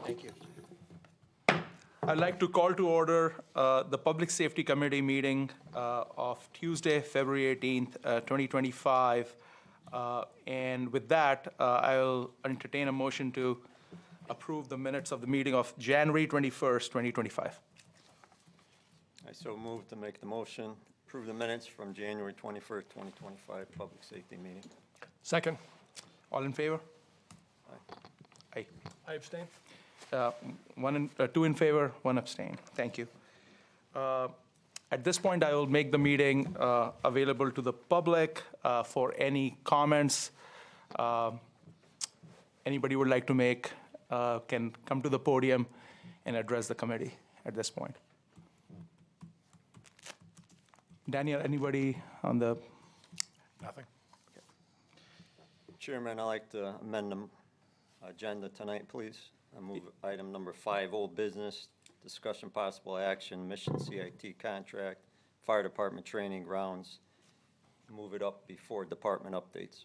Thank you. I'd like to call to order the Public Safety Committee meeting of Tuesday, February 18th, 2025. And with that, I'll entertain a motion to approve the minutes of the meeting of January 21st, 2025. I so move to make the motion, approve the minutes from January 21st, 2025, Public Safety meeting. Second. All in favor? Aye. I abstain. Two in favor, one abstain. Thank you. At this point, I will make the meeting available to the public for any comments. Anybody would like to make can come to the podium and address the committee at this point. Daniel, anybody on the? Nothing. Chairman, I'd like to amend the agenda tonight, please. I move item number 5, old business, discussion possible action, mission CIT contract, fire department training grounds. Move it up before department updates.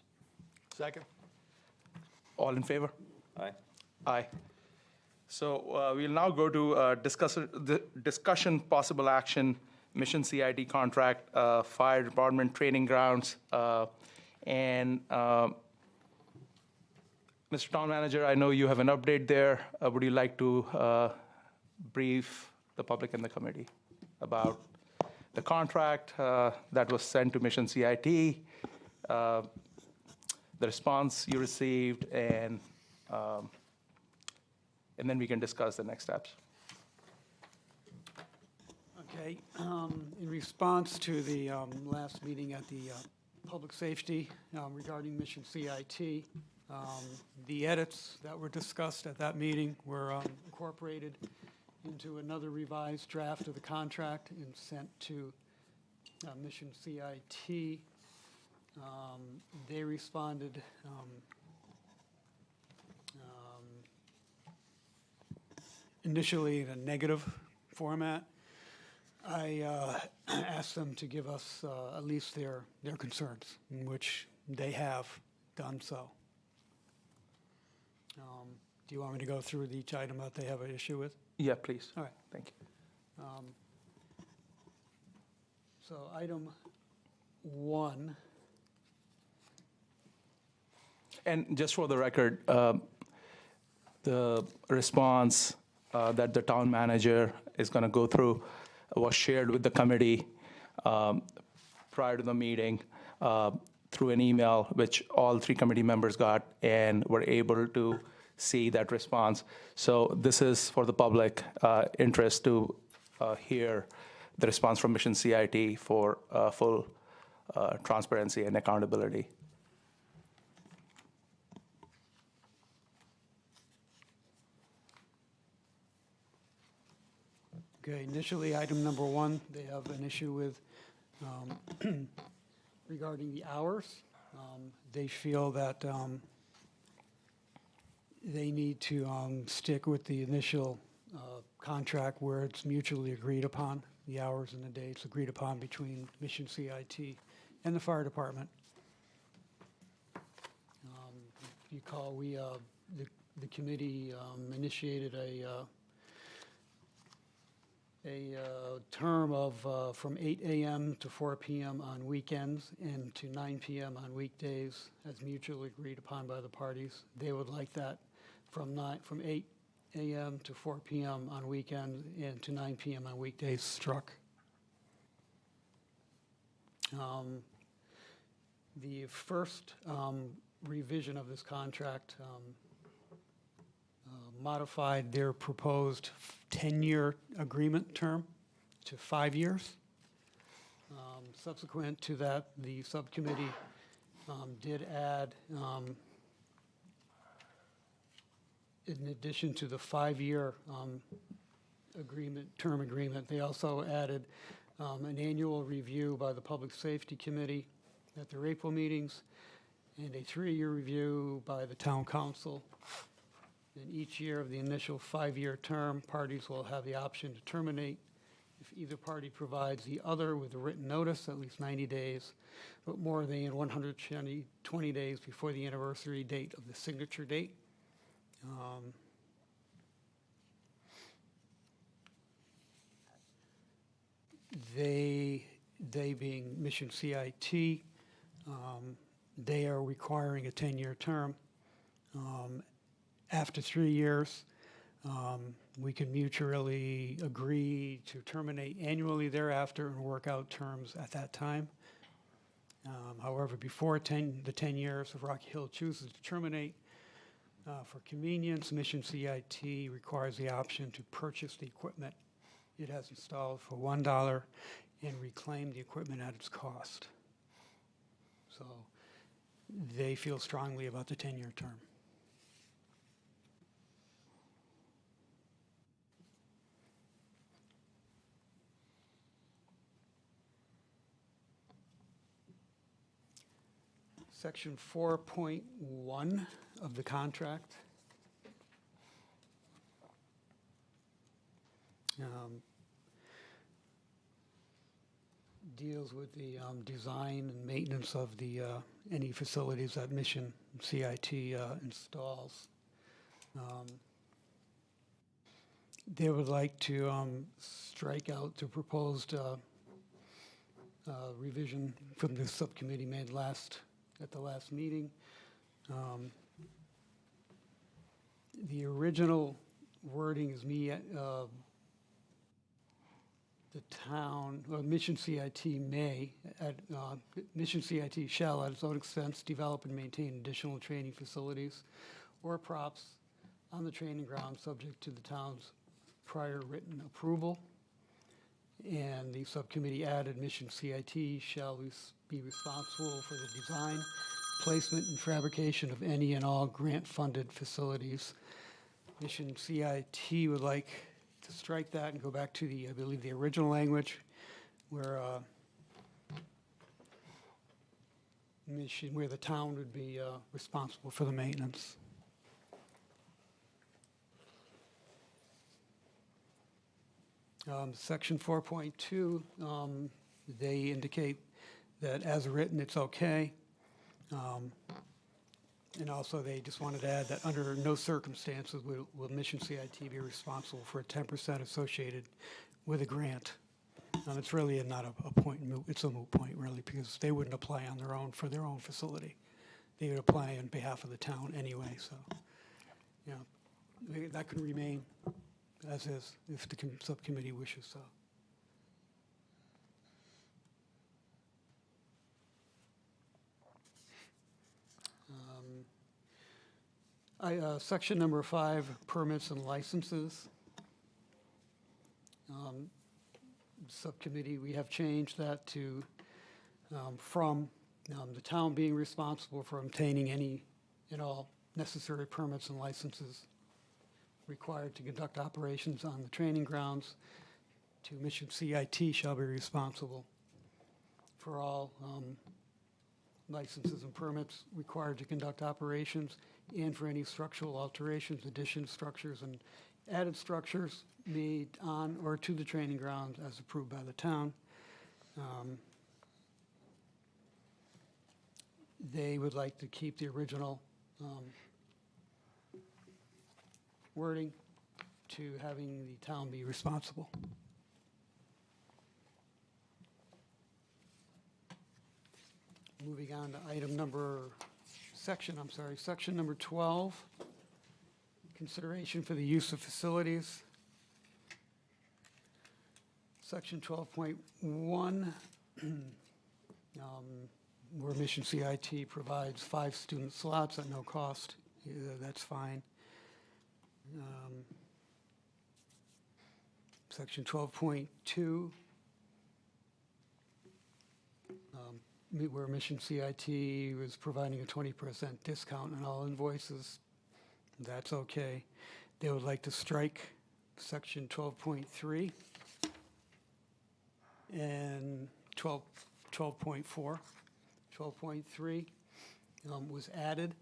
Second. All in favor? Aye. Aye. So we'll now go to discussion possible action, mission CIT contract, fire department training grounds, and Mr. Town Manager, I know you have an update there. Would you like to brief the public and the committee about the contract that was sent to Mission CIT, the response you received, and then we can discuss the next steps. Okay, in response to the last meeting at the Public Safety regarding Mission CIT, the edits that were discussed at that meeting were incorporated into another revised draft of the contract and sent to Mission CIT. They responded initially in a negative format. I asked them to give us at least their concerns, in which they have done so. Do you want me to go through each item that they have an issue with? Yeah, please. All right. Thank you. So item 1. And just for the record, the response that the town manager is going to go through was shared with the committee prior to the meeting through an email, which all 3 committee members got and were able to see that response. So this is for the public interest to hear the response from Mission CIT for full transparency and accountability. Okay, initially, item number 1, they have an issue with regarding the hours. They feel that they need to stick with the initial contract where it's mutually agreed upon, the hours and the dates agreed upon between Mission CIT and the fire department. If you recall, the committee initiated a term of from 8 a.m. to 4 p.m. on weekends and to 9 p.m. on weekdays as mutually agreed upon by the parties. They would like that from 8 a.m. to 4 p.m. on weekends and to 9 p.m. on weekdays struck. The first revision of this contract modified their proposed 10-year agreement term to 5 years. Subsequent to that, the subcommittee did add, in addition to the 5-year term agreement, they also added an annual review by the Public Safety Committee at their April meetings and a 3-year review by the Town Council. In each year of the initial 5-year term, parties will have the option to terminate if either party provides the other with a written notice at least 90 days, but more than 120 days before the anniversary date of the signature date. They being Mission CIT, they are requiring a 10-year term. After 3 years, we can mutually agree to terminate annually thereafter and work out terms at that time. However, before the 10 years, if Rocky Hill chooses to terminate, for convenience, Mission CIT requires the option to purchase the equipment it has installed for $1 and reclaim the equipment at its cost. So they feel strongly about the 10-year term. Section 4.1 of the contract. Deals with the design and maintenance of the any facilities that Mission CIT installs. They would like to strike out the proposed revision from the subcommittee made at the last meeting. The original wording is the town, or Mission CIT Mission CIT shall at its own expense develop and maintain additional training facilities or props on the training ground subject to the town's prior written approval. And the subcommittee added Mission CIT shall be responsible for the design, placement, and fabrication of any and all grant-funded facilities. Mission CIT would like to strike that and go back to I believe, the original language where the town would be responsible for the maintenance. Section 4.2, they indicate that as written, it's okay. And also, they just wanted to add that under no circumstances will Mission CIT be responsible for 10% associated with a grant. It's really not a point, it's a moot point, really, because they wouldn't apply on their own for their own facility. They would apply on behalf of the town anyway, so, that could remain as is if the subcommittee wishes so. Section number 5, permits and licenses. Subcommittee, we have changed that to from the town being responsible for obtaining any and all necessary permits and licenses required to conduct operations on the training grounds, to Mission CIT shall be responsible for all licenses and permits required to conduct operations and for any structural alterations, additions, structures, and added structures made on or to the training grounds as approved by the town. They would like to keep the original wording to having the town be responsible. Moving on to section number 12, consideration for the use of facilities. Section 12.1, where Mission CIT provides 5 student slots at no cost. That's fine. Section 12.2, where Mission CIT was providing a 20% discount on all invoices. That's okay. They would like to strike section 12.3 and 12.4. 12.3 was added.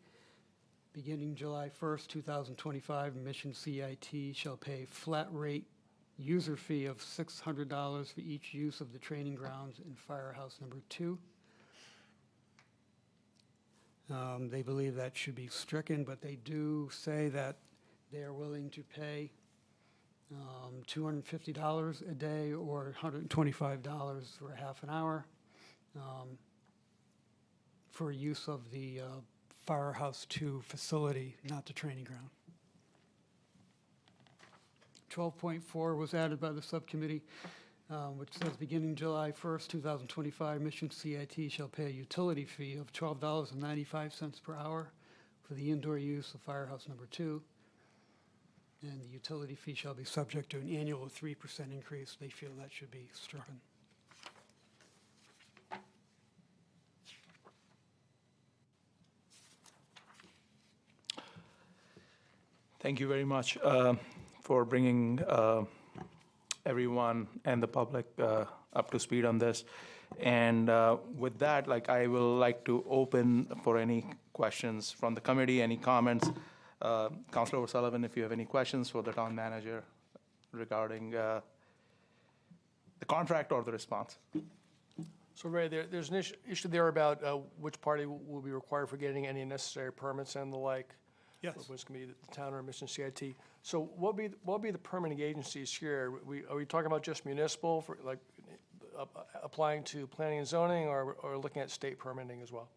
Beginning July 1st, 2025, Mission CIT shall pay flat rate user fee of $600 for each use of the training grounds in Firehouse Number 2. They believe that should be stricken, but they do say that they are willing to pay $250 a day or $125 for a half an hour for use of the Firehouse 2 facility, not the training ground. 12.4 was added by the subcommittee, which says, beginning July 1st, 2025, Mission CIT shall pay a utility fee of $12.95 per hour for the indoor use of Firehouse Number 2. And the utility fee shall be subject to an annual 3% increase. They feel that should be stricken. Thank you very much for bringing everyone and the public up to speed on this. And with that, I will like to open for any questions from the committee, any comments. Councilor O'Sullivan, if you have any questions for the town manager regarding the contract or the response. So Ray, there's an issue there about which party will be required for getting any necessary permits and the like. Yes. Whether it's going to be the town or Mission CIT. So what will be the permitting agencies here? Are we talking about just municipal, for applying to planning and zoning, or looking at state permitting as well?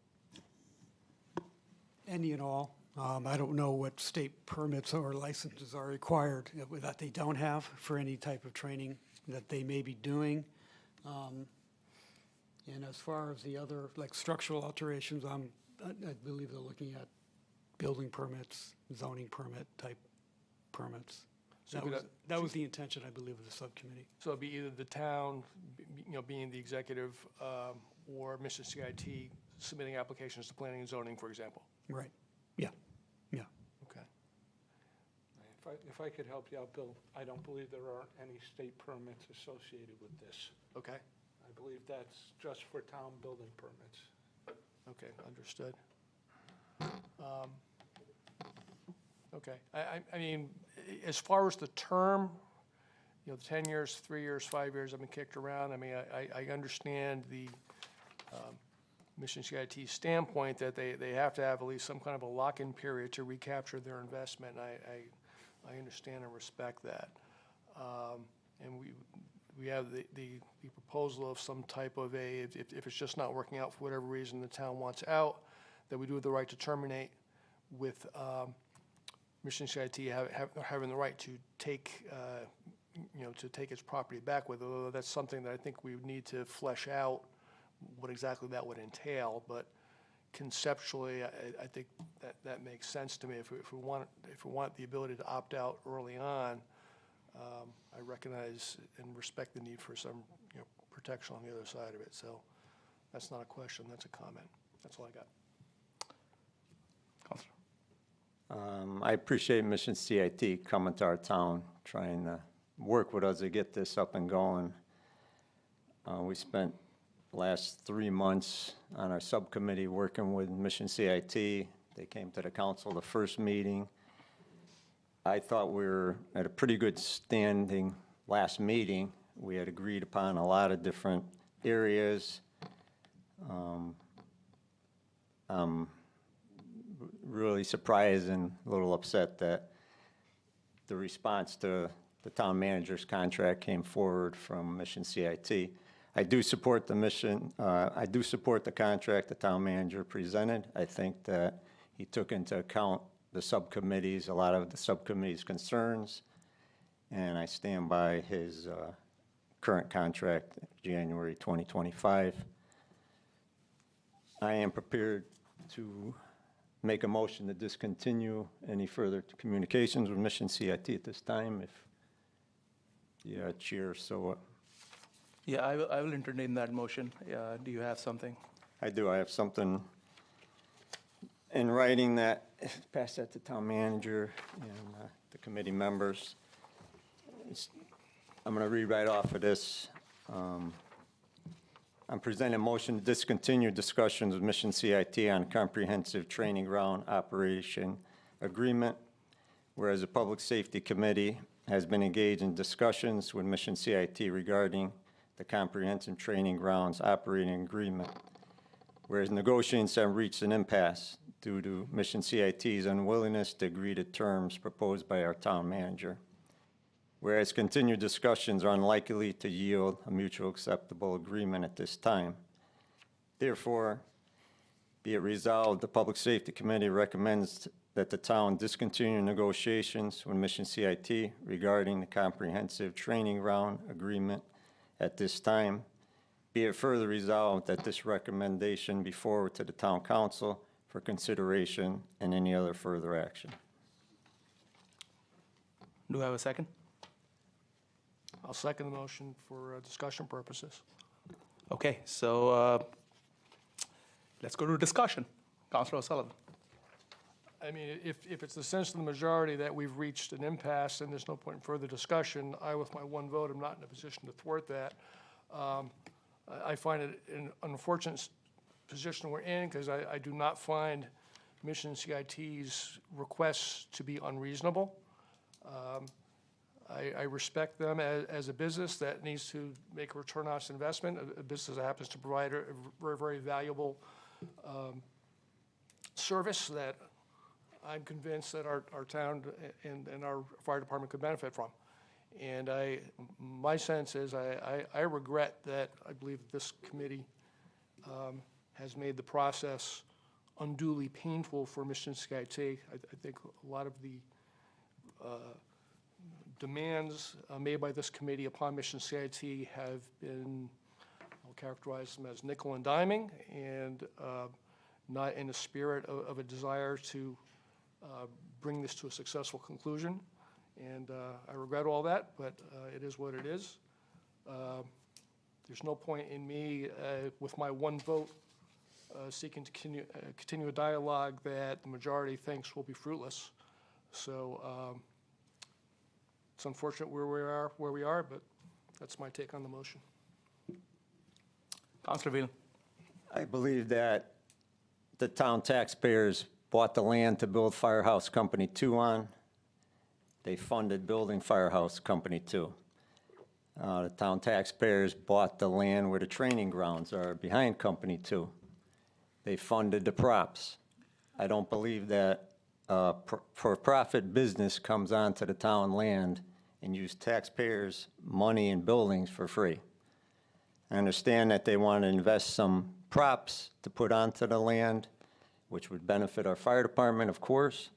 Any and all. I don't know what state permits or licenses are required that they don't have for any type of training that they may be doing. And as far as the other, structural alterations, I believe they're looking at building permits, zoning permit type permits. So That was the intention, I believe, of the subcommittee. So it'd be either the town, being the executive, or Mission CIT submitting applications to planning and zoning, for example. Right. Yeah. Yeah. Okay. If I could help you out, Bill, I don't believe there are any state permits associated with this. Okay. I believe that's just for town building permits. Okay, understood. Okay, I mean, as far as the term, 10 years, 3 years, 5 years, I've been kicked around. I mean, I understand the Mission CIT standpoint that they have to have at least some kind of a lock-in period to recapture their investment. I understand and respect that. And we have the proposal of some type of if it's just not working out for whatever reason, the town wants out, that we do have the right to terminate with Mission CIT having the right to take, to take its property back with, although that's something that I think we would need to flesh out what exactly that would entail. But conceptually, I think that makes sense to me. If we want the ability to opt out early on, I recognize and respect the need for some protection on the other side of it. So that's not a question, that's a comment. That's all I got. Councilor. I appreciate Mission CIT coming to our town, trying to work with us to get this up and going. We spent the last 3 months on our subcommittee working with Mission CIT. They came to the council the first meeting. I thought we were at a pretty good standing last meeting. We had agreed upon a lot of different areas. I'm really surprised and a little upset that the response to the town manager's contract came forward from Mission CIT. I do support the mission. I do support the contract the town manager presented. I think that he took into account the subcommittees, a lot of the subcommittee's concerns, and I stand by his current contract, January 2025. I am prepared to make a motion to discontinue any further communications with Mission CIT at this time, if the chair so. Yeah, I will entertain that motion. Do you have something? I do. I have something in writing that, pass that to town manager and the committee members. I'm going to read right off of this. I'm presenting a motion to discontinue discussions with Mission CIT on comprehensive training ground operation agreement, whereas the Public Safety Committee has been engaged in discussions with Mission CIT regarding the comprehensive training grounds operating agreement, whereas negotiations have reached an impasse due to Mission CIT's unwillingness to agree to terms proposed by our town manager. Whereas continued discussions are unlikely to yield a mutually acceptable agreement at this time. Therefore, be it resolved, the Public Safety Committee recommends that the town discontinue negotiations with Mission CIT regarding the comprehensive training round agreement at this time. Be it further resolved that this recommendation be forwarded to the town council for consideration and any other further action. Do I have a second? I'll second the motion for discussion purposes. Okay, so let's go to discussion. Councilor O'Sullivan. I mean, if it's the sense of the majority that we've reached an impasse and there's no point in further discussion, I, with my one vote, am not in a position to thwart that. I find it an unfortunate position we're in because I do not find Mission CIT's requests to be unreasonable. I respect them as a business that needs to make a return on its investment, a business that happens to provide a very, very valuable service that I'm convinced that our town and our fire department could benefit from. And my sense is I regret that I believe this committee has made the process unduly painful for Mission CIT. I think a lot of the demands made by this committee upon Mission CIT have been, I'll characterize them as nickel and diming, and not in a spirit of a desire to bring this to a successful conclusion. And I regret all that, but it is what it is. There's no point in me, with my one vote, seeking to continue a dialogue that the majority thinks will be fruitless. So it's unfortunate where we are, but that's my take on the motion. Councilor Whelan. I believe that the town taxpayers bought the land to build Firehouse Company 2 on. They funded building Firehouse Company 2. The town taxpayers bought the land where the training grounds are behind Company 2. They funded the props. I don't believe that for-profit business comes onto the town land and use taxpayers' money and buildings for free. I understand that they want to invest some props to put onto the land, which would benefit our fire department, of course,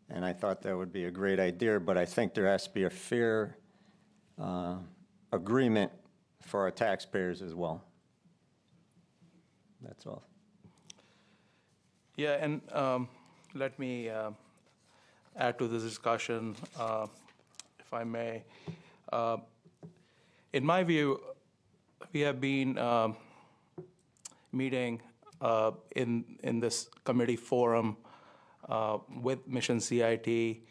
and I thought that would be a great idea, but I think there has to be a fair agreement for our taxpayers as well. That's all. Yeah, and let me add to this discussion, if I may. In my view, we have been meeting in this committee forum with Mission CIT,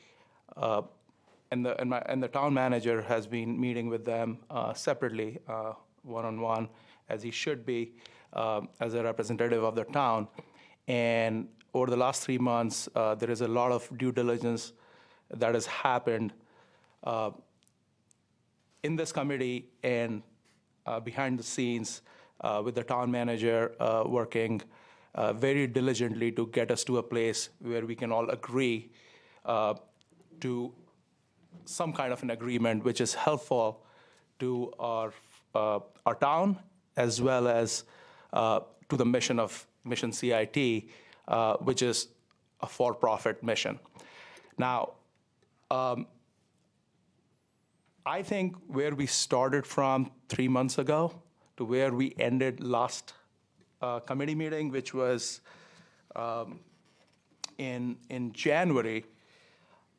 and the town manager has been meeting with them separately, one-on-one, as he should be, as a representative of the town. And over the last 3 months, there is a lot of due diligence that has happened in this committee and behind the scenes with the town manager working very diligently to get us to a place where we can all agree to some kind of an agreement which is helpful to our town as well as to the mission of Mission CIT, which is a for-profit mission. Now, I think where we started from 3 months ago to where we ended last committee meeting, which was in January,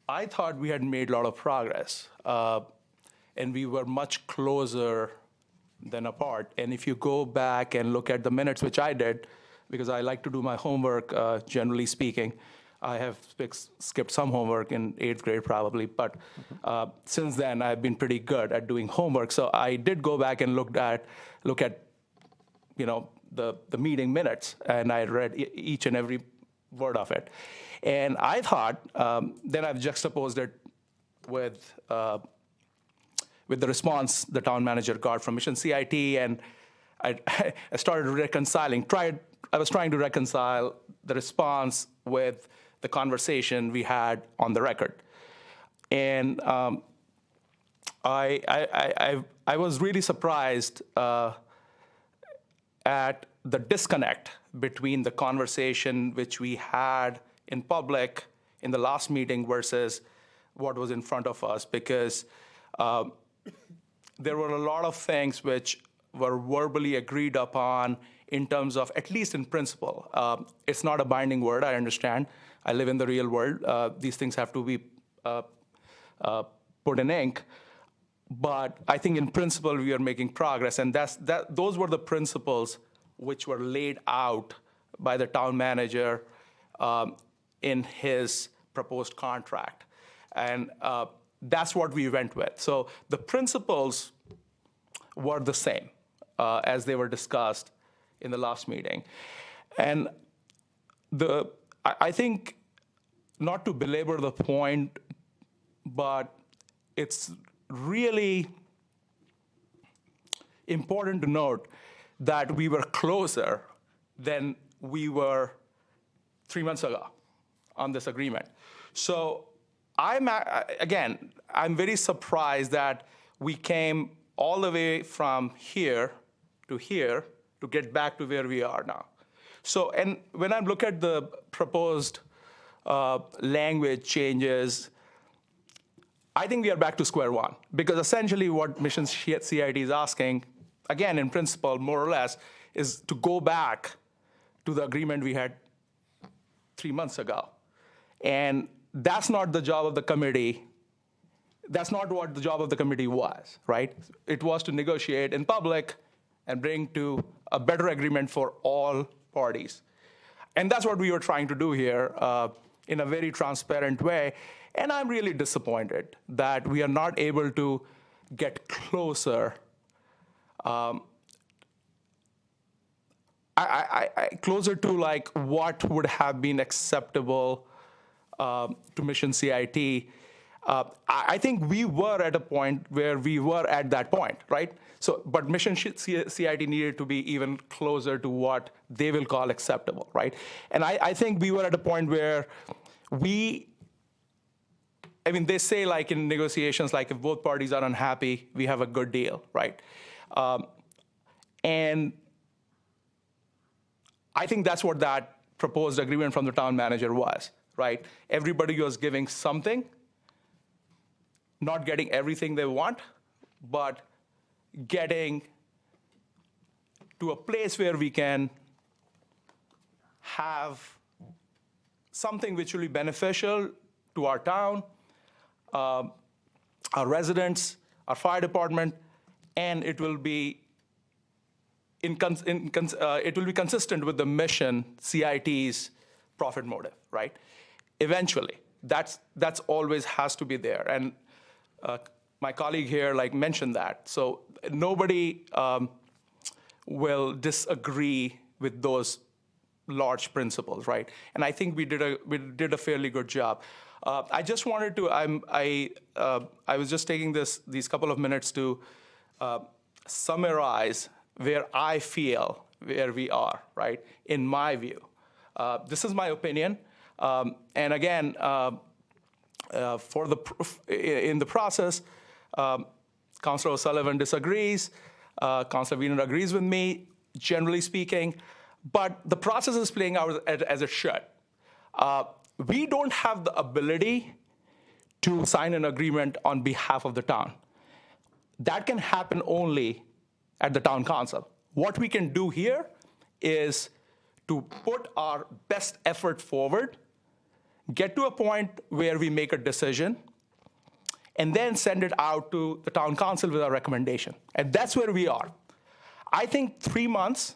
I thought we had made a lot of progress, and we were much closer than apart. And if you go back and look at the minutes, which I did, because I like to do my homework, generally speaking. I have skipped some homework in 8th grade probably, but since then I've been pretty good at doing homework. So I did go back and look at the meeting minutes, and I read each and every word of it. And I thought, then I've juxtaposed it with the response the town manager got from Mission CIT, and I started reconciling. I was trying to reconcile the response with the conversation we had on the record. And I was really surprised at the disconnect between the conversation which we had in public in the last meeting versus what was in front of us, because there were a lot of things which were verbally agreed upon in terms of, at least in principle. It's not a binding word, I understand. I live in the real world. These things have to be put in ink. But I think in principle, we are making progress. And those were the principles which were laid out by the town manager in his proposed contract. And that's what we went with. So the principles were the same as they were discussed in the last meeting. And I think, not to belabor the point, but it's really important to note that we were closer than we were 3 months ago on this agreement. So I'm very surprised that we came all the way from here to get back to where we are now. So, and when I look at the proposed language changes, I think we are back to square one, because essentially what Mission CIT is asking, again, in principle, more or less, is to go back to the agreement we had 3 months ago. And that's not the job of the committee. That's not what the job of the committee was, right? It was to negotiate in public and bring to a better agreement for all parties. And that's what we were trying to do here in a very transparent way. And I'm really disappointed that we are not able to get closer. Closer to like what would have been acceptable to Mission CIT. I think we were at a point where we were at that point, right? So, but Mission CIT needed to be even closer to what they will call acceptable, right? And I think we were at a point where they say like in negotiations, like if both parties are unhappy, we have a good deal, right? And I think that's what that proposed agreement from the town manager was, right? Everybody was giving something, not getting everything they want, but getting to a place where we can have something which will be beneficial to our town, our residents, our fire department, and it will be consistent with the Mission CIT's profit motive, right? Eventually, that's always has to be there. And my colleague here mentioned that. So nobody will disagree with those large principles, right? And I think we did a fairly good job. I just wanted to, I was just taking these couple of minutes to summarize where I feel where we are, right? In my view, this is my opinion. And again, in the process, Councilor O'Sullivan disagrees. Councilor Wiener agrees with me, generally speaking. But the process is playing out as it should. We don't have the ability to sign an agreement on behalf of the town. That can happen only at the town council. What we can do here is to put our best effort forward, get to a point where we make a decision, and then send it out to the town council with our recommendation. And that's where we are. I think 3 months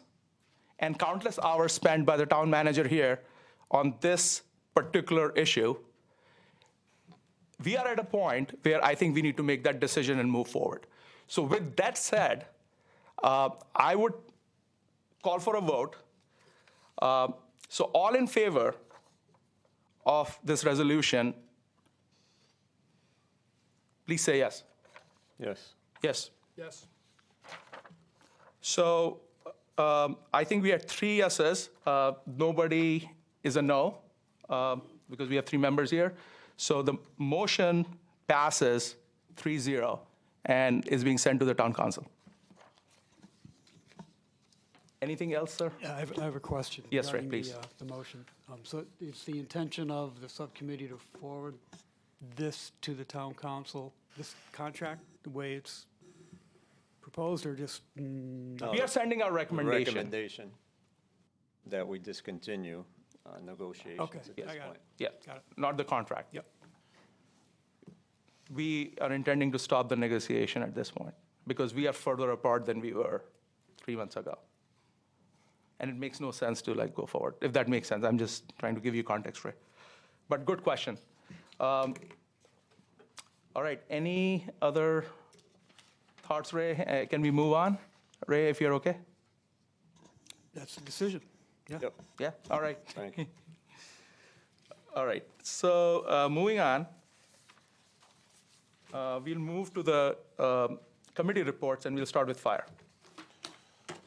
and countless hours spent by the town manager here on this particular issue, we are at a point where I think we need to make that decision and move forward. So with that said, I would call for a vote. So all in favor of this resolution, please say yes. Yes. Yes. Yes. So I think we had 3 yeses. Nobody is a no, because we have 3 members here. So the motion passes 3-0, and is being sent to the town council. Anything else, sir? Yeah, I have a question. Yes, Ray, regarding please. The motion. So it's the intention of the subcommittee to forward this to the town council, this contract, the way it's proposed, or just, We are sending our recommendation. Recommendation that we discontinue negotiations Okay, at this I got point. Yeah, got it? not the contract. Yep. We are intending to stop the negotiation at this point because we are further apart than we were 3 months ago. And it makes no sense to like go forward, if that makes sense. I'm just trying to give you context, Ray. But good question. All right, any other thoughts, Ray? Can we move on? Ray, if you're okay? That's the decision. Yeah. Yep, Yeah, all right. thank you. All right, so moving on, we'll move to the committee reports, and we'll start with fire.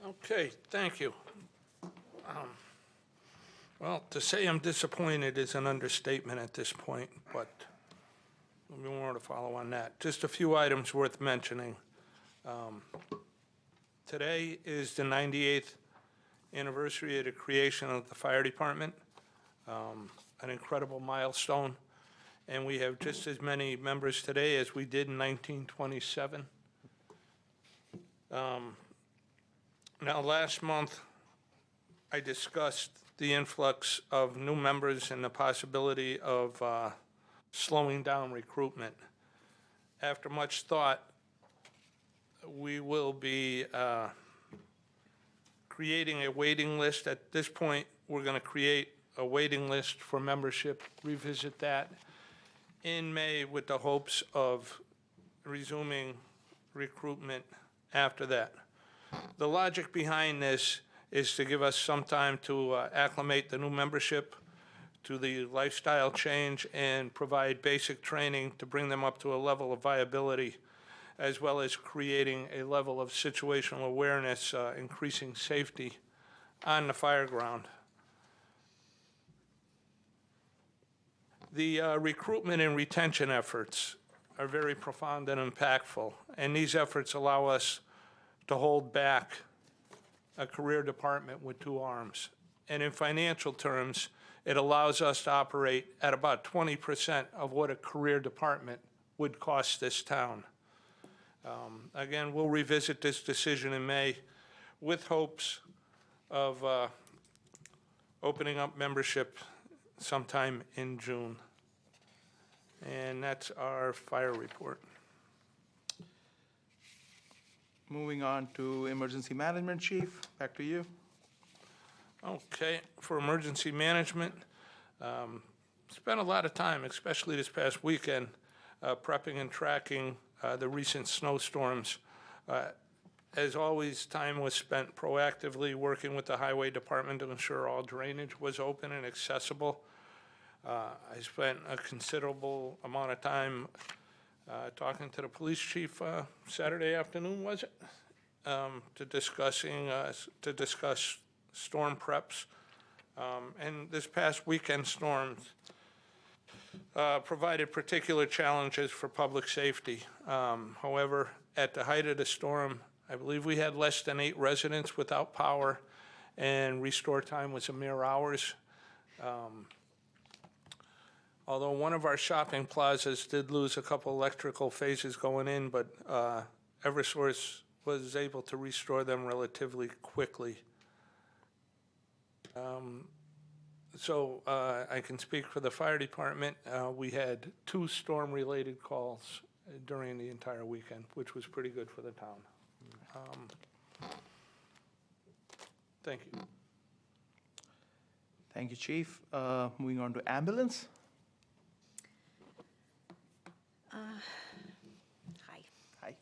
Okay, thank you. Well, to say I'm disappointed is an understatement at this point, but there'll be more to follow on that. Just a few items worth mentioning. Today is the 98th anniversary of the creation of the fire department, an incredible milestone, and we have just as many members today as we did in 1927. Now, last month, I discussed the influx of new members and the possibility of slowing down recruitment. After much thought, we will be creating a waiting list. At this point, we're going to create a waiting list for membership, revisit that in May with the hopes of resuming recruitment after that. The logic behind this is to give us some time to acclimate the new membership to the lifestyle change and provide basic training to bring them up to a level of viability, as well as creating a level of situational awareness, increasing safety on the fire ground. The recruitment and retention efforts are very profound and impactful, and these efforts allow us to hold back a career department with 2 arms. And in financial terms, it allows us to operate at about 20% of what a career department would cost this town. Again, we'll revisit this decision in May with hopes of opening up membership sometime in June. And that's our fire report. Moving on to emergency management, chief, back to you. Okay, for emergency management, spent a lot of time, especially this past weekend, prepping and tracking the recent snowstorms. As always, time was spent proactively working with the highway department to ensure all drainage was open and accessible. I spent a considerable amount of time talking to the police chief Saturday afternoon, was it? To discuss storm preps. And this past weekend storms provided particular challenges for public safety. However, at the height of the storm, I believe we had less than 8 residents without power, and restore time was a mere hours. Although one of our shopping plazas did lose a couple electrical phases going in, but Eversource was able to restore them relatively quickly. So I can speak for the fire department. We had 2 storm-related calls during the entire weekend, which was pretty good for the town. Thank you. Thank you, chief. Moving on to ambulance. Hi. Hi.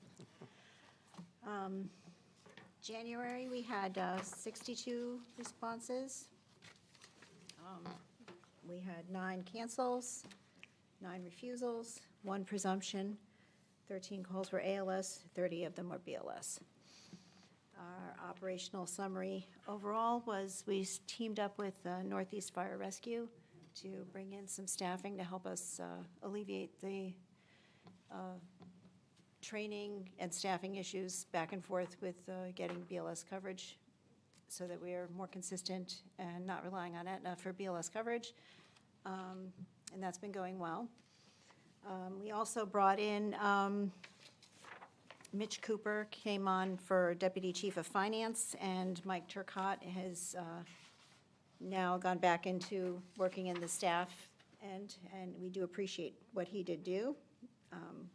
January, we had 62 responses. We had 9 cancels, 9 refusals, 1 presumption, 13 calls were ALS, 30 of them were BLS. Our operational summary overall was we teamed up with Northeast Fire Rescue to bring in some staffing to help us alleviate the training and staffing issues back and forth with getting BLS coverage so that we are more consistent and not relying on Aetna for BLS coverage. And that's been going well. We also brought in Mitch Cooper came on for Deputy Chief of Finance, and Mike Turcott has now gone back into working in the staff, and we do appreciate what he did do.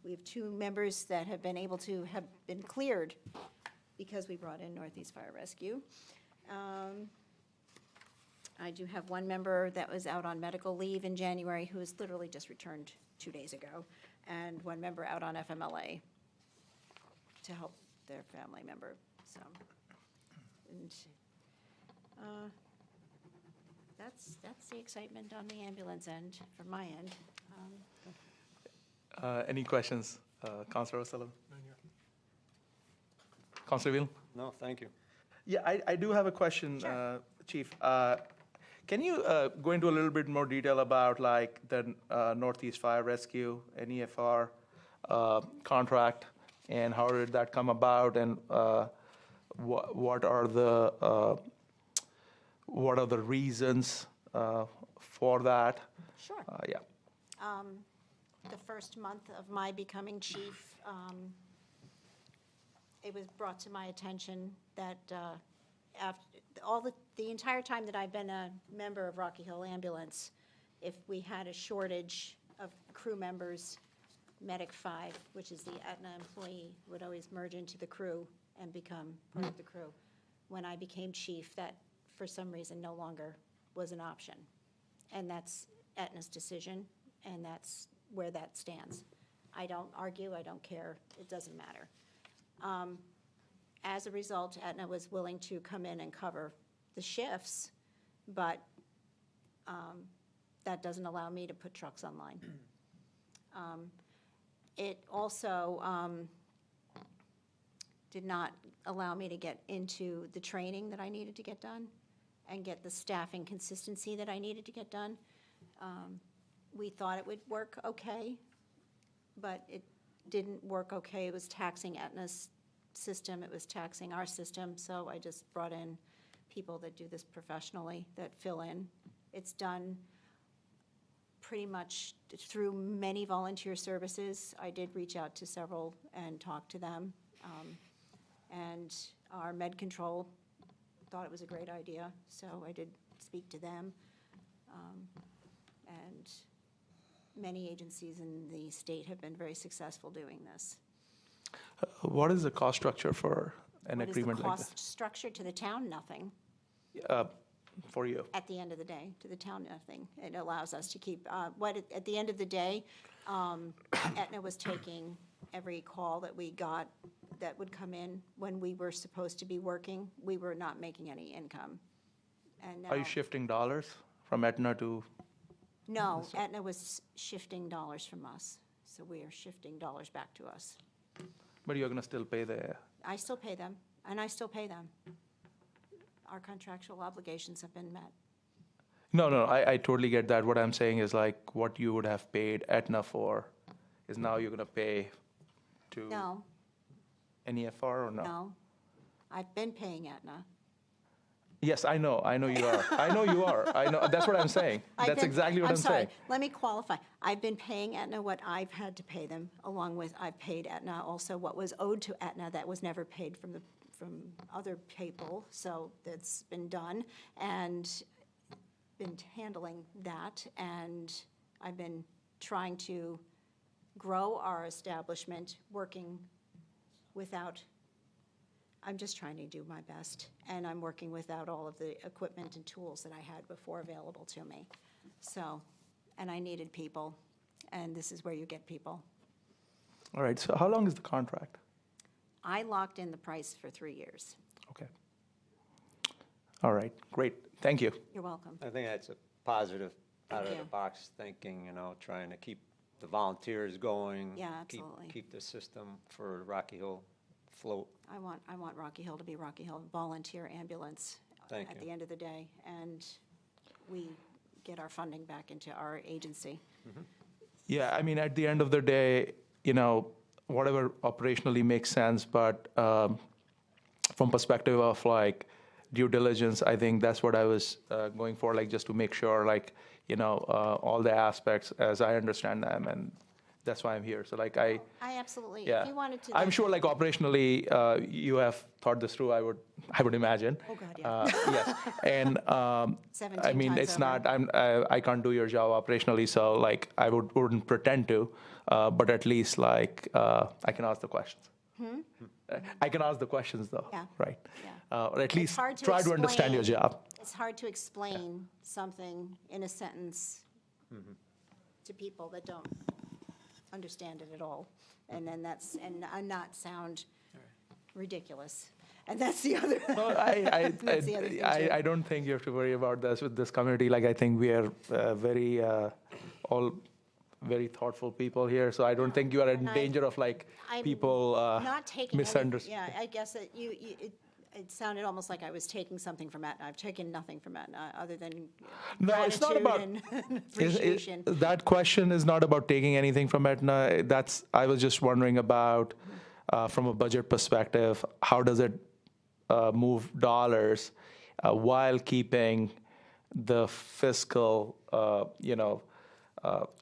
We have 2 members that have been able to have been cleared because we brought in Northeast Fire Rescue. I do have 1 member that was out on medical leave in January who has literally just returned 2 days ago, and 1 member out on FMLA to help their family member, so. And that's the excitement on the ambulance end, from my end. Any questions, Councilor O'Sullivan? Councilor Whelan? No, thank you. Yeah, I do have a question, Chief. Can you go into a little bit more detail about like the Northeast Fire Rescue, NEFR contract, and how did that come about, and what are the reasons for that? Sure. Yeah. The first month of my becoming chief, it was brought to my attention that after the entire time that I've been a member of Rocky Hill Ambulance, if we had a shortage of crew members, Medic 5, which is the Aetna employee, would always merge into the crew and become part of the crew. When I became chief, that for some reason no longer was an option. And that's Aetna's decision, and that's where that stands. I don't argue, I don't care, it doesn't matter. As a result, Aetna was willing to come in and cover the shifts, but that doesn't allow me to put trucks online. It also did not allow me to get into the training that I needed to get done and get the staffing consistency that I needed to get done. We thought it would work okay, but it didn't work okay. It was taxing Aetna's system, it was taxing our system, so I just brought in people that do this professionally, that fill in. It's done pretty much through many volunteer services. I did reach out to several and talk to them. And our med control thought it was a great idea, so I did speak to them. And many agencies in the state have been very successful doing this. What is the cost structure for an agreement like What is this? the cost structure to the town? Nothing. For you? At the end of the day, to the town, nothing. It allows us to keep, at the end of the day, Aetna was taking every call that we got that would come in when we were supposed to be working. We were not making any income. And now, Are you shifting dollars from Aetna to? no, Aetna was shifting dollars from us. So we are shifting dollars back to us. But you're going to still pay the. I still pay them, and I still pay them. Our contractual obligations have been met. No, I totally get that. What I'm saying is like what you would have paid Aetna for is now you're going to pay to No, NEFR or no? no. I've been paying Aetna. Yes, I know you are. I know you are. I know, that's what I'm saying. That's exactly what I'm sorry. saying. Let me qualify. I've been paying Aetna what I've had to pay them, along with I've paid Aetna also what was owed to Aetna that was never paid from other people. So that's been done, and been handling that. And I've been trying to grow our establishment, working without. I'm just trying to do my best, and I'm working without all of the equipment and tools that I had before available to me. So, and I needed people, and this is where you get people. All right, so how long is the contract? I locked in the price for 3 years. Okay. All right, great. Thank you. You're welcome. I think that's a positive, Thank you. out-of-the-box thinking, trying to keep the volunteers going. Yeah, absolutely. Keep the system for Rocky Hill afloat. I want Rocky Hill to be Rocky Hill volunteer ambulance Thank at you. the end of the day, and we get our funding back into our agency. Yeah, I mean, at the end of the day, whatever operationally makes sense, but from perspective of like due diligence, I think that's what I was going for, like just to make sure, like, all the aspects as I understand them, and that's why I'm here. So like I absolutely, yeah, if you wanted to. I'm like- sure like operationally, you have thought this through. I would imagine. Oh, God, yeah. Yes, and 17 I mean, times it's over. not. I can't do your job operationally, so like I wouldn't pretend to, but at least like I can ask the questions. I can ask the questions though, Yeah. right? Yeah. Or at It's least hard to try to understand your explain- job. It's hard to explain something in a sentence to people that don't understand it at all. And then and not sound ridiculous. And that's the other, No, That's the other thing, too. I don't think you have to worry about this with this community. Like, I think we are very, all very thoughtful people here. So I don't think you are in And danger of like I'm people not taking any. misunderstanding. Yeah, I guess that it sounded almost like I was taking something from Aetna. I've taken nothing from Aetna other than No, it's not gratitude about- and appreciation. That question is not about taking anything from Aetna. I was just wondering about, from a budget perspective, how does it move dollars while keeping the fiscal,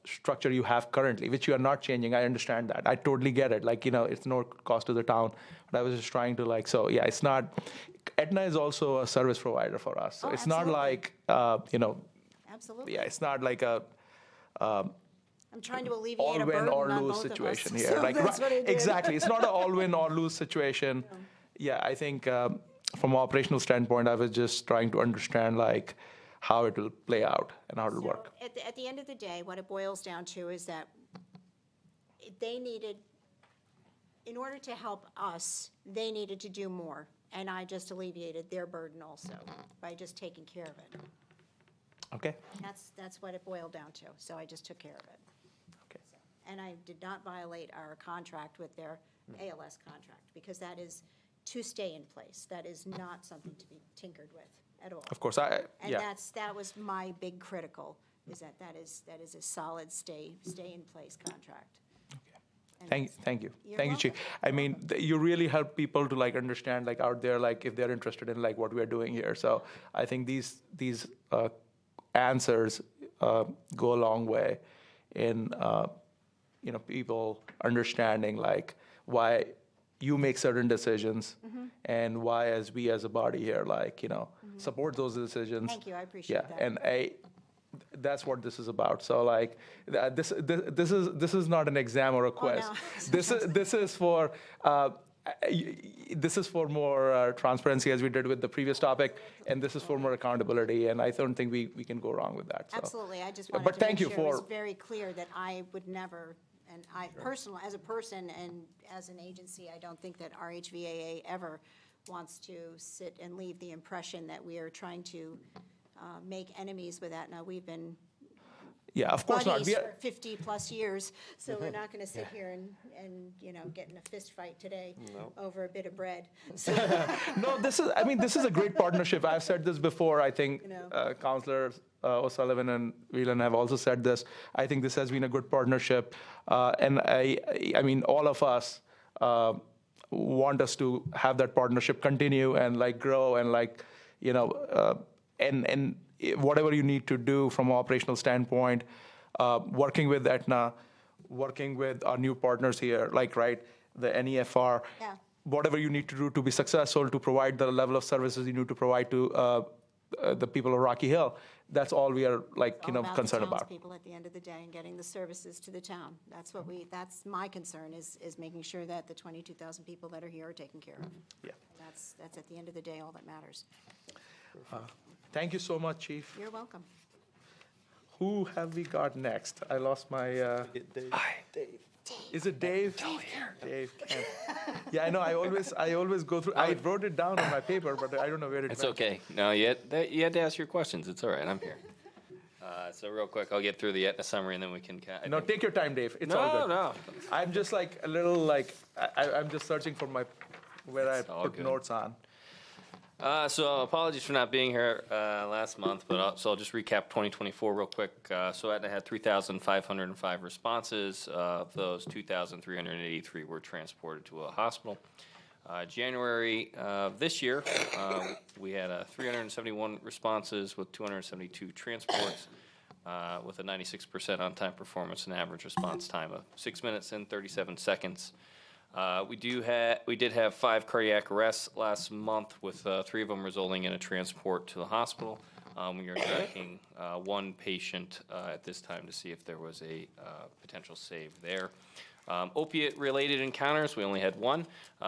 structure you have currently, which you are not changing. I understand that. I totally get it. Like, it's no cost to the town. But I was just trying to like, so yeah, it's not, Aetna is also a service provider for us. So Oh, it's not absolutely. like, Absolutely. yeah, it's not like a I'm trying to alleviate all a win burden or on lose both of us. situation here. So Like, that's what I did. exactly, it's not an all win or lose situation. Yeah, I think from an operational standpoint, I was just trying to understand like how it will play out and how it will So work. at the end of the day, what it boils down to is that they needed, in order to help us, they needed to do more. And I just alleviated their burden also by just taking care of it. Okay. That's what it boiled down to. So I just took care of it. Okay. And I did not violate our contract with their ALS contract, because that is to stay in place. That is not something to be tinkered with at all. Of course, And yeah. that was my big critical, is that is a solid stay in place contract. And Thank that's- you. You're Thank you, Chief. welcome. I mean, you really help people to like understand like out there, like if they're interested in like what we're doing here. So I think these answers go a long way in, people understanding like why you make certain decisions Mm-hmm. and why as we as a body here, like, support those decisions. Thank you, I appreciate that. Yeah, and that's what this is about. So like, this is not an exam or a quiz. no. This is for more transparency, as we did with the previous topic, and this is for more accountability. And I don't think we can go wrong with that. So. Absolutely, I just But wanted to thank make you sure it was for- very clear that I would never, and I personally, as a person and as an agency, I don't think that RHVAA ever wants to sit and leave the impression that we are trying to make enemies with Aetna. We've been Yeah, of course not. buddies We are, for 50-plus years, so we're not going to sit here and get in a fist fight today over a bit of bread. So, no, this is a great partnership. I've said this before. I think Councilors O'Sullivan and Whelan have also said this. I think this has been a good partnership, and I mean, all of us want us to have that partnership continue and like grow and like, and whatever you need to do from an operational standpoint, working with Aetna, working with our new partners here, like, right, the NEFR, Yeah. whatever you need to do to be successful, to provide the level of services you need to provide to the people of Rocky Hill, that's all we are like, all about the concerned about. townspeople at the end of the day and getting the services to the town. That's my concern, is making sure that the 22,000 people that are here are taken care of. Yeah. That's at the end of the day all that matters. Thank you so much, Chief. You're welcome. Who have we got next? I lost my, is it Dave? Dave. Kemp. Yeah, I know, I always go through, I wrote it down on my paper, but I don't know where it went. It's okay. No, you had to ask your questions. It's all right. I'm here. So real quick, I'll get through the Aetna summary and then we can. No, take your time, Dave. It's all good. No. I'm just like a little like, I'm just searching for where I It's all put good. notes on. So apologies for not being here last month, but I'll just recap 2024 real quick. So Aetna had 3,505 responses. Of those, 2,383 were transported to a hospital. January of this year, we had 371 responses with 272 transports, with a 96% on-time performance and average response time of 6 minutes and 37 seconds. We did have 5 cardiac arrests last month, with 3 of them resulting in a transport to the hospital. We are tracking 1 patient at this time to see if there was a potential save there. Opiate-related encounters, we only had 1.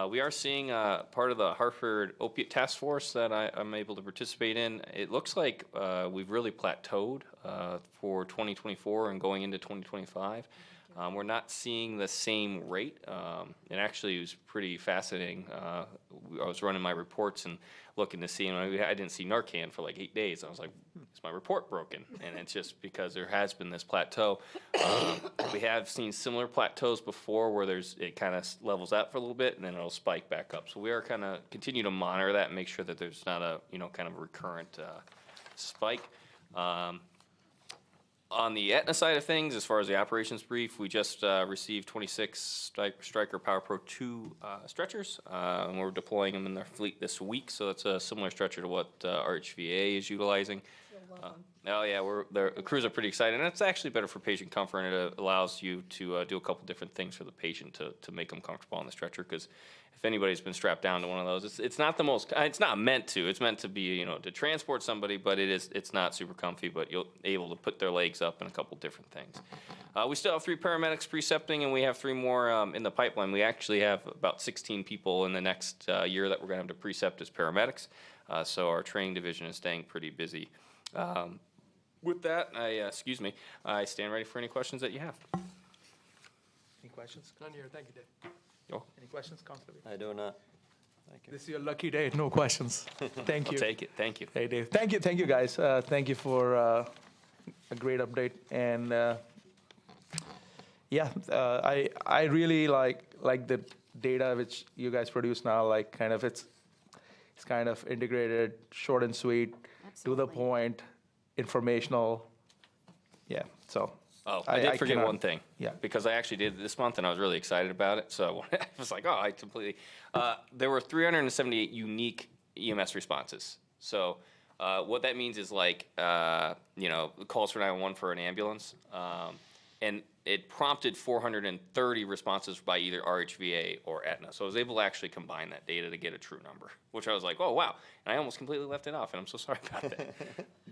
We are seeing part of the Hartford Opiate Task Force that I'm able to participate in. It looks like we've really plateaued for 2024 and going into 2025. We're not seeing the same rate. And actually, it was pretty fascinating. I was running my reports and looking to see, and I didn't see Narcan for like 8 days. I was like, is my report broken? And it's just because there has been this plateau. We have seen similar plateaus before where it kind of levels out for a little bit and then it'll spike back up. So we are kind of continue to monitor that and make sure that there's not a, kind of a recurrent spike. On the Aetna side of things, as far as the operations brief, we just received 26 Stryker Power Pro 2 stretchers, and we're deploying them in their fleet this week. So that's a similar stretcher to what RHVA is utilizing. Oh yeah, the crews are pretty excited, and it's actually better for patient comfort, and it allows you to do a couple different things for the patient to make them comfortable on the stretcher. Because if anybody's been strapped down to one of those, it's not the most. It's not meant to. It's meant to be to transport somebody, but it's not super comfy. But you're able to put their legs up and a couple different things. We still have 3 paramedics precepting, and we have 3 more in the pipeline. We actually have about 16 people in the next year that we're going to have to precept as paramedics. So our training division is staying pretty busy. With that, I stand ready for any questions that you have. Any questions? None here, thank you, Dave. Any questions, Councilor? I do not. Thank you. This is your lucky day, no questions. Thank I'll you. take it. Thank you. Hey, Dave. Thank you, guys. Thank you for a great update. And I really like the data which you guys produce now. Like, kind of it's kind of integrated, short and sweet, to the Absolutely. point, informational. Yeah. So. Oh, I did forget cannot- one thing. Yeah. Because I actually did it this month, and I was really excited about it. So I was like, I completely. There were 378 unique EMS responses. So what that means is like, calls for 911 for an ambulance. And it prompted 430 responses by either RHVA or Aetna. So I was able to actually combine that data to get a true number, which I was like, oh, wow. And I almost completely left it off, and I'm so sorry about that.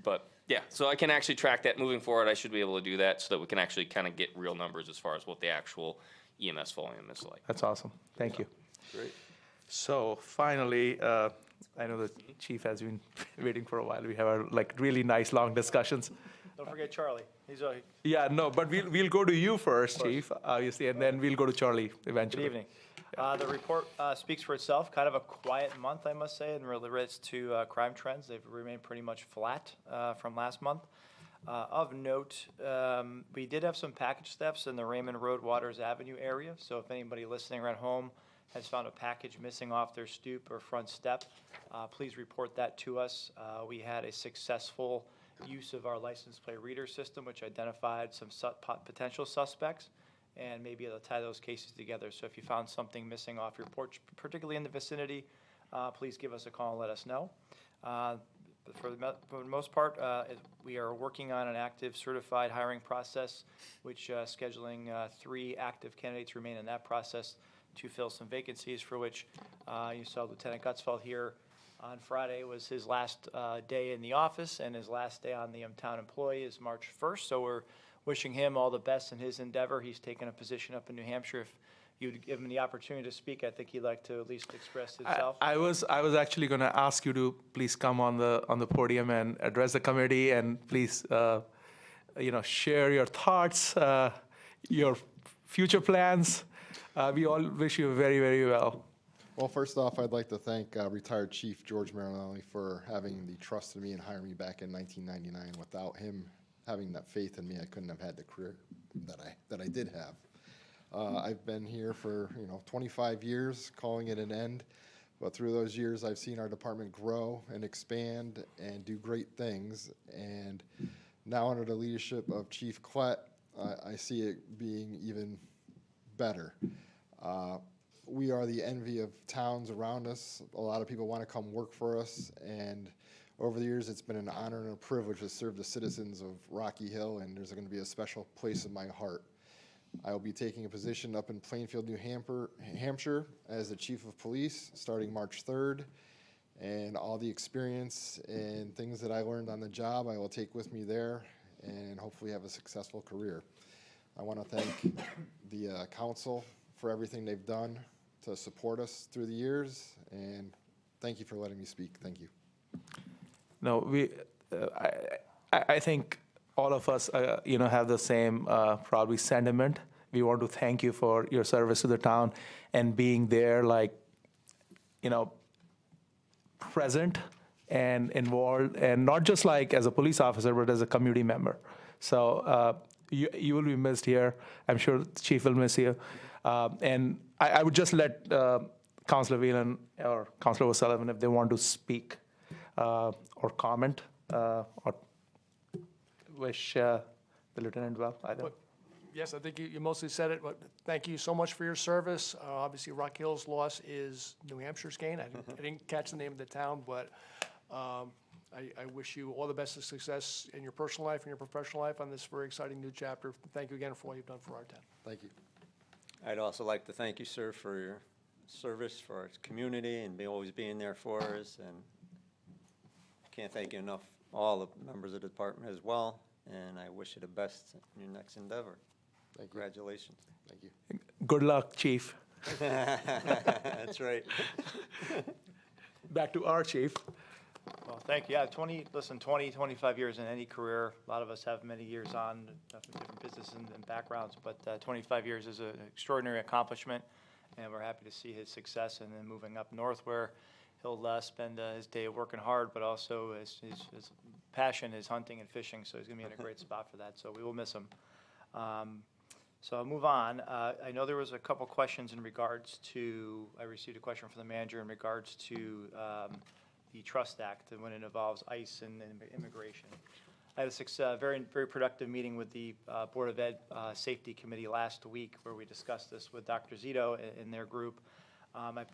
But, yeah, so I can actually track that moving forward. I should be able to do that so that we can actually kind of get real numbers as far as what the actual EMS volume is like. That's awesome. Thank you. Great. So finally, I know the chief has been waiting for a while. We have our really nice long discussions. Don't forget Charlie. He's Yeah, no, but we'll go to you first, chief, obviously, and then we'll go to Charlie eventually. good evening. The report speaks for itself. Kind of a quiet month, I must say, in relates to crime trends. They've remained pretty much flat from last month. Of note, we did have some package thefts in the Raymond Road Waters Avenue area. So if anybody listening at home has found a package missing off their stoop or front step, please report that to us. We had a successful use of our license plate reader system, which identified some potential suspects, and maybe it'll tie those cases together. So if you found something missing off your porch, particularly in the vicinity, please give us a call and let us know. For the most part, we are working on an active certified hiring process, which scheduling 3 active candidates remain in that process to fill some vacancies, for which you saw Lieutenant Gutzfeld here on Friday was his last day in the office, and his last day on the town employee is March 1st. So we're wishing him all the best in his endeavor. He's taken a position up in New Hampshire. If you'd give him the opportunity to speak, I think he'd like to at least express himself. I was actually going to ask you to please come on the podium and address the committee, and please share your thoughts, your future plans. We all wish you very, very well. Well, first off, I'd like to thank retired Chief George Marinelli for having the trust in me and hiring me back in 1999. Without him having that faith in me, I couldn't have had the career that I did have. I've been here for 25 years, calling it an end, But through those years, I've seen our department grow and expand and do great things. And now under the leadership of Chief Klett, I see it being even better. We are the envy of towns around us. A lot of people want to come work for us, and over the years, it's been an honor and a privilege to serve the citizens of Rocky Hill, and there's going to be a special place in my heart. I will be taking a position up in Plainfield, New Hampshire, as the Chief of Police starting March 3rd, and all the experience and things that I learned on the job, I will take with me there and hopefully have a successful career. I want to thank the council for everything they've done to support us through the years, and thank you for letting me speak. Thank you. No, I think all of us, have the same probably sentiment. We want to thank you for your service to the town and being there, present and involved, and not just like as a police officer, but as a community member. So you will be missed here. I'm sure the chief will miss you. And I would just let Councilor Whelan or Councilor O'Sullivan, if they want to speak or comment or wish the lieutenant well, either. But, yes, I think you mostly said it, but thank you so much for your service. Obviously, Rock Hill's loss is New Hampshire's gain. I didn't catch the name of the town, but I wish you all the best of success in your personal life and your professional life on this very exciting new chapter. Thank you again for what you've done for our town. Thank you. I'd also like to thank you, sir, for your service for our community and always being there for us. And can't thank you enough, all the members of the department as well. And I wish you the best in your next endeavor. Thank you. Congratulations. Thank you. Good luck, Chief. That's right. Back to our chief. Well, thank you. Yeah, 25 years in any career. A lot of us have many years on different businesses and backgrounds, but 25 years is an extraordinary accomplishment, and we're happy to see his success and then moving up north where he'll spend his day working hard, but also his passion is hunting and fishing, so he's going to be in a great spot for that, so we will miss him. So I'll move on. I know there was a couple questions in regards to, I received a question from the manager in regards to the Trust Act and when it involves ICE and immigration. I had a very productive meeting with the Board of Ed Safety Committee last week where we discussed this with Dr. Zito and their group. I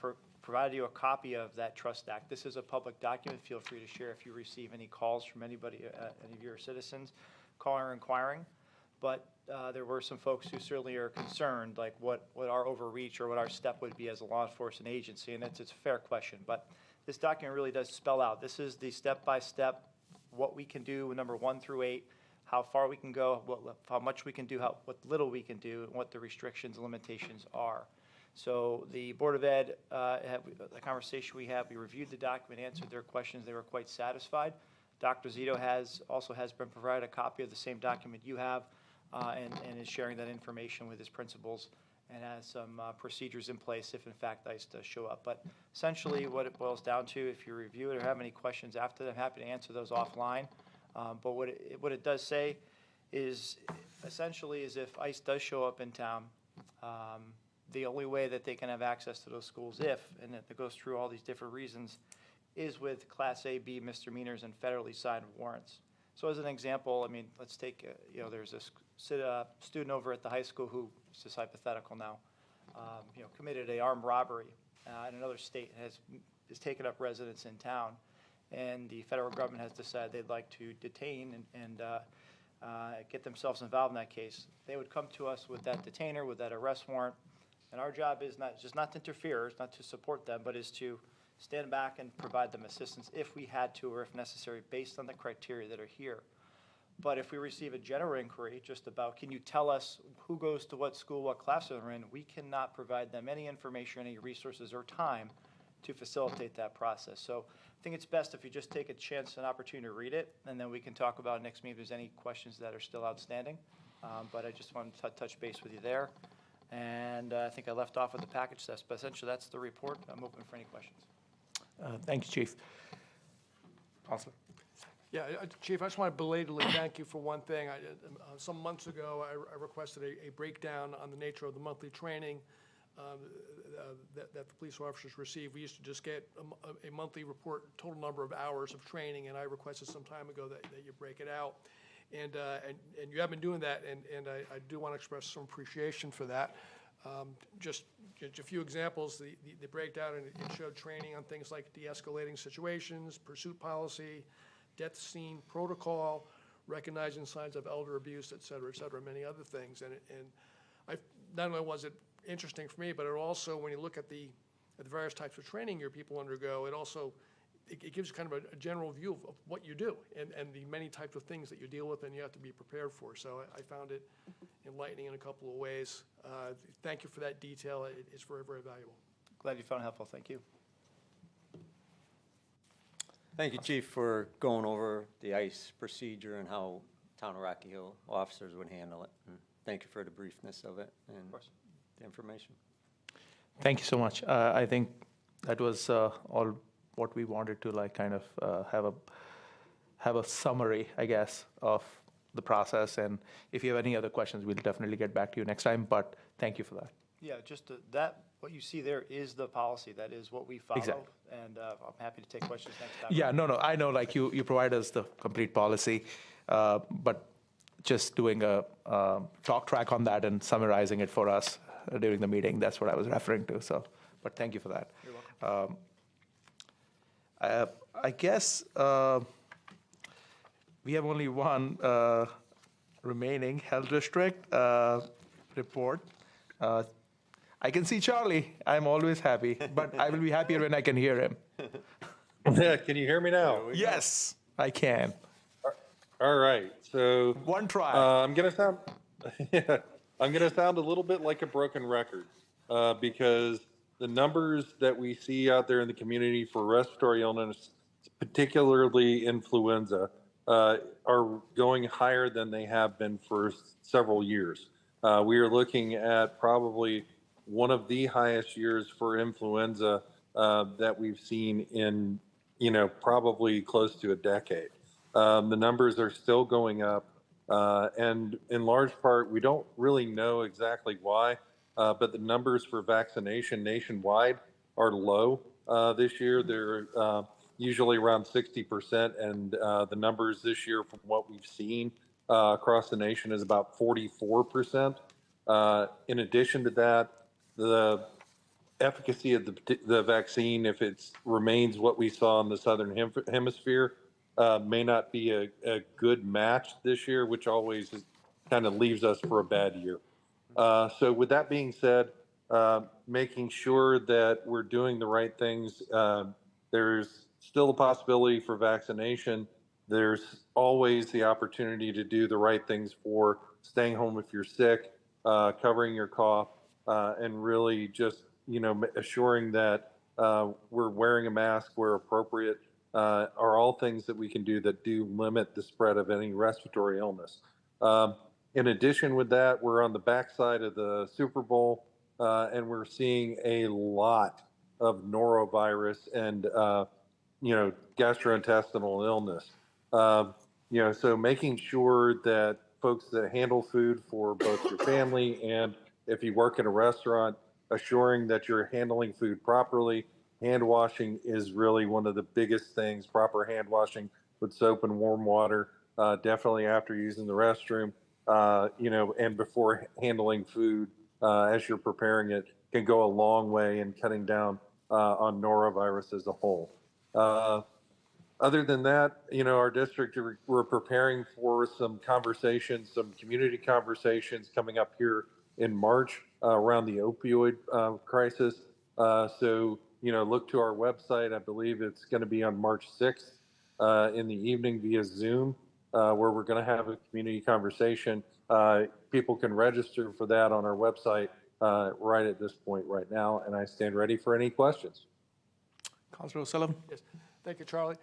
provided you a copy of that Trust Act. This is a public document. Feel free to share if you receive any calls from anybody, any of your citizens, calling or inquiring. But there were some folks who certainly are concerned, like what our overreach or what our step would be as a law enforcement agency, and it's a fair question. But this document really does spell out. This is the step-by-step, what we can do, number 1 through 8, how far we can go, how much we can do, what little we can do, and what the restrictions and limitations are. So the Board of Ed, the conversation we had, we reviewed the document, answered their questions. They were quite satisfied. Dr. Zito also has been provided a copy of the same document you have, and is sharing that information with his principals and has some procedures in place if in fact ICE does show up. But essentially what it boils down to, if you review it or have any questions after that, I'm happy to answer those offline. But what it does say is essentially is if ICE does show up in town, the only way that they can have access to those schools and it goes through all these different reasons, is with Class A, B misdemeanors and federally signed warrants. So as an example, I mean, let's take, there's this student over at the high school who, it's just hypothetical now, committed an armed robbery in another state and has taken up residence in town. And the federal government has decided they'd like to detain and get themselves involved in that case. They would come to us with that detainer, with that arrest warrant. And our job is not to interfere, not to support them, but is to stand back and provide them assistance if we had to or if necessary based on the criteria that are here. But if we receive a general inquiry just about, can you tell us who goes to what school, what class they're in, we cannot provide them any information, any resources or time to facilitate that process. So I think it's best if you just take a chance, an opportunity to read it, and then we can talk about next meeting if there's any questions that are still outstanding. But I just wanted to touch base with you there. And I think I left off with the package test, but essentially that's the report. I'm open for any questions. Thank you, Chief. Counselor. Yeah, Chief, I just want to belatedly thank you for one thing. Some months ago, I requested a breakdown on the nature of the monthly training. that the police officers receive. We used to just get a monthly report, total number of hours of training, and I requested some time ago that you break it out. And you have been doing that, and I do want to express some appreciation for that. Just a few examples, the breakdown, and it showed training on things like de-escalating situations, pursuit policy, death scene protocol, recognizing signs of elder abuse, et cetera, many other things. And not only was it interesting for me, but it also, when you look at the various types of training your people undergo, it gives kind of a general view of what you do and the many types of things that you deal with and you have to be prepared for. So I found it enlightening in a couple of ways. Thank you for that detail. It's very, very valuable. Glad you found it helpful. Thank you. Thank you, Chief, for going over the ICE procedure and how Town of Rocky Hill officers would handle it. And thank you for the briefness of it and the information. Thank you so much. I think that was all what we wanted to kind of have a summary, I guess, of the process. And if you have any other questions, we'll definitely get back to you next time. But thank you for that. Yeah, just what you see there is the policy. That is what we follow. Exactly. And I'm happy to take questions next time. Yeah, no, I know, you provide us the complete policy, but just doing a talk track on that and summarizing it for us during the meeting, that's what I was referring to. So, but thank you for that. You're welcome. I guess we have only one remaining health district report. I can see Charlie. I'm always happy, but I will be happier when I can hear him. Can you hear me now? Yes, I can. All right. So One try. I'm gonna sound a little bit like a broken record because the numbers that we see out there in the community for respiratory illness, particularly influenza, are going higher than they have been for several years. We are looking at probably one of the highest years for influenza that we've seen in, probably close to a decade. The numbers are still going up, and in large part, we don't really know exactly why, but the numbers for vaccination nationwide are low this year. They're usually around 60%, and the numbers this year from what we've seen across the nation is about 44%. In addition to that, the efficacy of the vaccine, if it remains what we saw in the Southern Hemisphere, may not be a good match this year, which always kind of leaves us for a bad year. So with that being said, making sure that we're doing the right things, there's still a possibility for vaccination. There's always the opportunity to do the right things for staying home if you're sick, covering your cough, and really just, assuring that we're wearing a mask where appropriate, are all things that we can do that do limit the spread of any respiratory illness. In addition with that, we're on the backside of the Super Bowl, and we're seeing a lot of norovirus and, gastrointestinal illness. So making sure that folks that handle food for both your family and if you work in a restaurant, assuring that you're handling food properly. Hand washing is really one of the biggest things, proper hand washing with soap and warm water, definitely after using the restroom, and before handling food as you're preparing it can go a long way in cutting down on norovirus as a whole. Other than that, our district, we're preparing for some conversations, some community conversations coming up here in March around the opioid crisis. So, look to our website. I believe it's going to be on March 6th in the evening via Zoom, where we're going to have a community conversation. People can register for that on our website right at this point right now, and I stand ready for any questions. Councilor O'Sullivan? Yes, thank you, Charlie.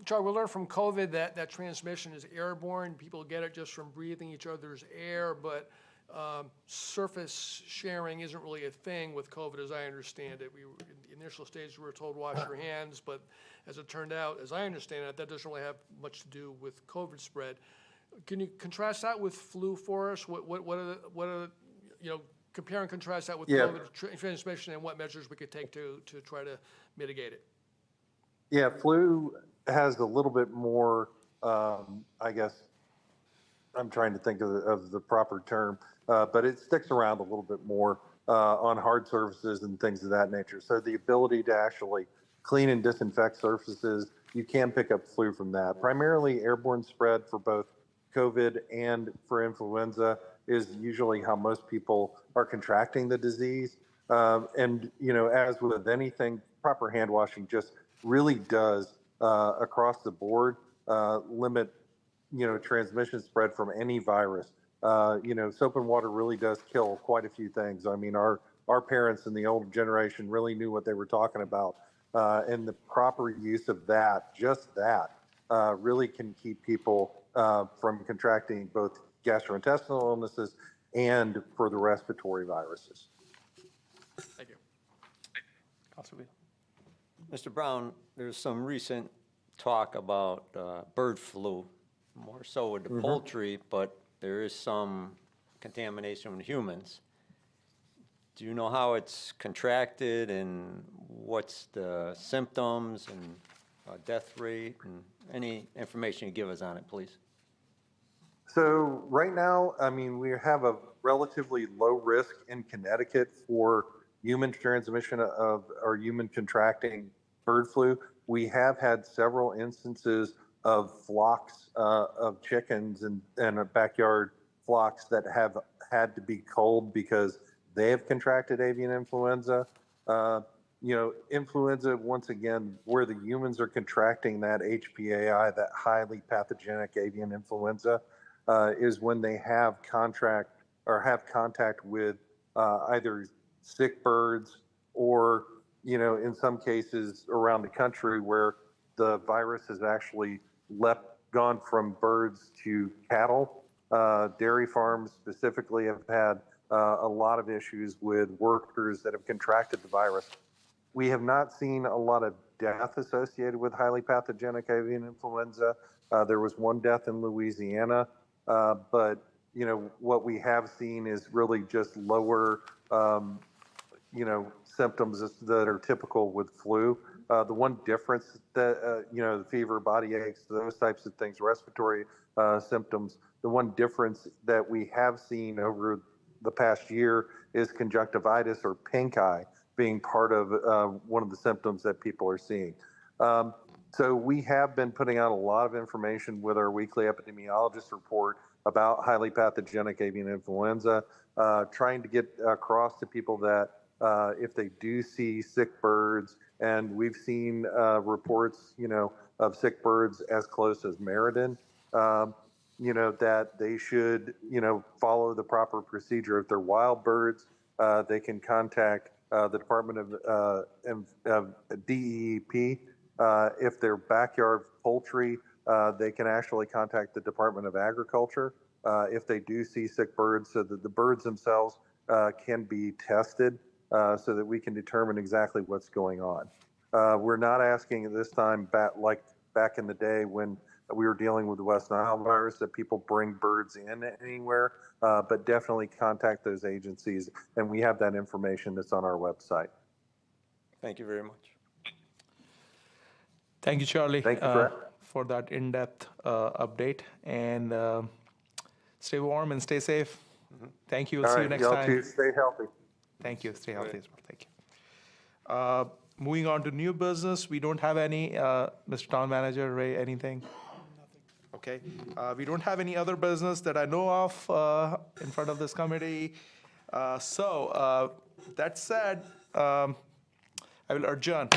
Charlie, we learned from COVID that transmission is airborne. People get it just from breathing each other's air, but surface sharing isn't really a thing with COVID, as I understand it. In the initial stage, we were told wash your hands, but as it turned out, as I understand it, that doesn't really have much to do with COVID spread. Can you contrast that with flu for us? What are the, compare and contrast that with Yeah. COVID transmission and what measures we could take to try to mitigate it. Yeah, flu has a little bit more, I guess, I'm trying to think of the proper term, but it sticks around a little bit more on hard surfaces and things of that nature. So the ability to actually clean and disinfect surfaces, you can pick up flu from that. Primarily airborne spread for both COVID and for influenza is usually how most people are contracting the disease. And, you know, as with anything, proper hand washing just really does, across the board, limit, you know, transmission spread from any virus. You know, soap and water really does kill quite a few things. I mean, our parents in the older generation really knew what they were talking about. And the proper use of that, just that, really can keep people from contracting both gastrointestinal illnesses and for the respiratory viruses. Thank you. Councilor Beal. Mr. Brown, there's some recent talk about bird flu, more so with the poultry, but there is some contamination with humans. Do you know how it's contracted and what's the symptoms and death rate and any information you give us on it, please? So right now, I mean, we have a relatively low risk in Connecticut for human transmission of or human contracting bird flu. We have had several instances of flocks of chickens and backyard flocks that have had to be culled because they have contracted avian influenza. You know, influenza, once again, where the humans are contracting that HPAI, that highly pathogenic avian influenza, is when they have contact with either sick birds or, you know, in some cases around the country where the virus has actually gone from birds to cattle. Dairy farms specifically have had a lot of issues with workers that have contracted the virus. We have not seen a lot of death associated with highly pathogenic avian influenza. There was one death in Louisiana, but you know what we have seen is really just lower, you know, symptoms that are typical with flu. The one difference that you know, the fever, body aches, those types of things, respiratory symptoms. The one difference that we have seen over the past year is conjunctivitis or pink eye being part of one of the symptoms that people are seeing. So we have been putting out a lot of information with our weekly epidemiologist report about highly pathogenic avian influenza, trying to get across to people that if they do see sick birds, and we've seen reports, you know, of sick birds as close as Meriden, you know, that they should, you know, follow the proper procedure. If they're wild birds, they can contact the Department of DEEP. If they're backyard poultry, they can actually contact the Department of Agriculture if they do see sick birds, so that the birds themselves can be tested so that we can determine exactly what's going on. We're not asking at this time, like back in the day when we were dealing with the West Nile virus, that people bring birds in anywhere, but definitely contact those agencies, and we have that information that's on our website. Thank you very much. Thank you, Charlie, Thank you, for that in-depth update. And stay warm and stay safe. Thank you. We'll see you next y'all time. too. Stay healthy. Thank you. Stay healthy as well. Thank you. Moving on to new business, we don't have any, Mr. Town Manager, Ray, anything? Nothing. Okay. We don't have any other business that I know of in front of this committee. So that said, I will adjourn.